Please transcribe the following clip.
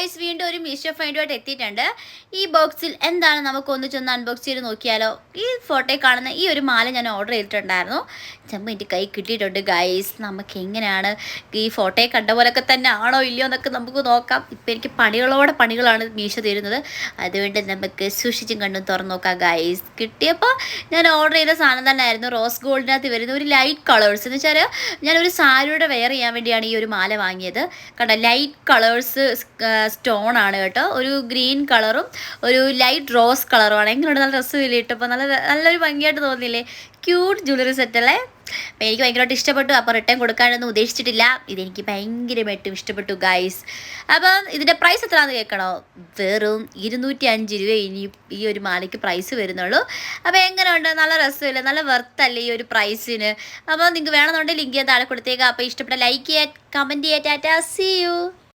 Guys വീണ്ടും ഒരു മീഷോ ഫൈൻഡുമായിട്ട് എത്തിയിട്ടുണ്ട്. ഈ ബോക്സിൽ എന്താണ് നമുക്കൊന്ന് ചെന്ന് അൺബോക്സ് ചെയ്ത് നോക്കിയാലോ. ഈ ഫോട്ടോയിൽ കാണുന്ന ഈ ഒരു മാല ഞാൻ ഓർഡർ ചെയ്തിട്ടുണ്ടായിരുന്നു. ചെമ്പ് എൻ്റെ കൈ കിട്ടിയിട്ടുണ്ട് ഗൈസ്. നമുക്ക് എങ്ങനെയാണ് ഈ ഫോട്ടോയിൽ കണ്ട പോലൊക്കെ തന്നെ ആണോ ഇല്ലയോ എന്നൊക്കെ നമുക്ക് നോക്കാം. ഇപ്പം എനിക്ക് പണികളാണ് മീഷോ തരുന്നത്. അതുകൊണ്ട് നമുക്ക് സൂക്ഷിച്ചും കണ്ടും തുറന്ന് നോക്കാം ഗൈസ്. കിട്ടിയപ്പോൾ ഞാൻ ഓർഡർ ചെയ്ത സാധനം തന്നെ ആയിരുന്നു. റോസ് ഗോൾഡിനകത്ത് വരുന്ന ഒരു ലൈറ്റ് കളേഴ്സ് എന്ന് വെച്ചാൽ ഞാനൊരു സാരിയുടെ വെയർ ചെയ്യാൻ വേണ്ടിയാണ് ഈ ഒരു മാല വാങ്ങിയത്. കണ്ടോ, ലൈറ്റ് കളേഴ്സ് സ്റ്റോൺ ആണ് കേട്ടോ. ഒരു ഗ്രീൻ കളറും ഒരു ലൈറ്റ് റോസ് കളറുമാണ്. എങ്ങനെയുണ്ട്? നല്ല രസമില്ലേ ഇട്ടപ്പോൾ? നല്ലൊരു ഭംഗിയായിട്ട് തോന്നിയില്ലേ? ക്യൂട്ട് ജ്വല്ലറി സെറ്റ് അല്ലേ? അപ്പം എനിക്ക് ഭയങ്കരമായിട്ട് ഇഷ്ടപ്പെട്ടു. അപ്പോൾ റിട്ടേൺ കൊടുക്കാനൊന്നും ഉദ്ദേശിച്ചിട്ടില്ല. ഇതെനിക്ക് ഭയങ്കരമായിട്ടും ഇഷ്ടപ്പെട്ടു ഗൈസ്. അപ്പം ഇതിൻ്റെ പ്രൈസ് എത്രയാണെന്ന് കേൾക്കണോ? വെറും 205 രൂപ ഇനി ഈ ഒരു മാലയ്ക്ക് പ്രൈസ് വരുന്നുള്ളൂ. അപ്പോൾ എങ്ങനെയുണ്ട്? നല്ല രസമില്ല? നല്ല വെർത്തല്ലേ ഈ ഒരു പ്രൈസിന്? അപ്പോൾ നിങ്ങൾക്ക് വേണമെന്നുണ്ടെങ്കിൽ ലിങ്ക് ഞാൻ താഴെ കൊടുത്തേക്കാം. അപ്പോൾ ഇഷ്ടപ്പെട്ട ലൈക്ക് ചെയ്യുക, കമൻറ്റ് ചെയ്യുക. Tata, see U.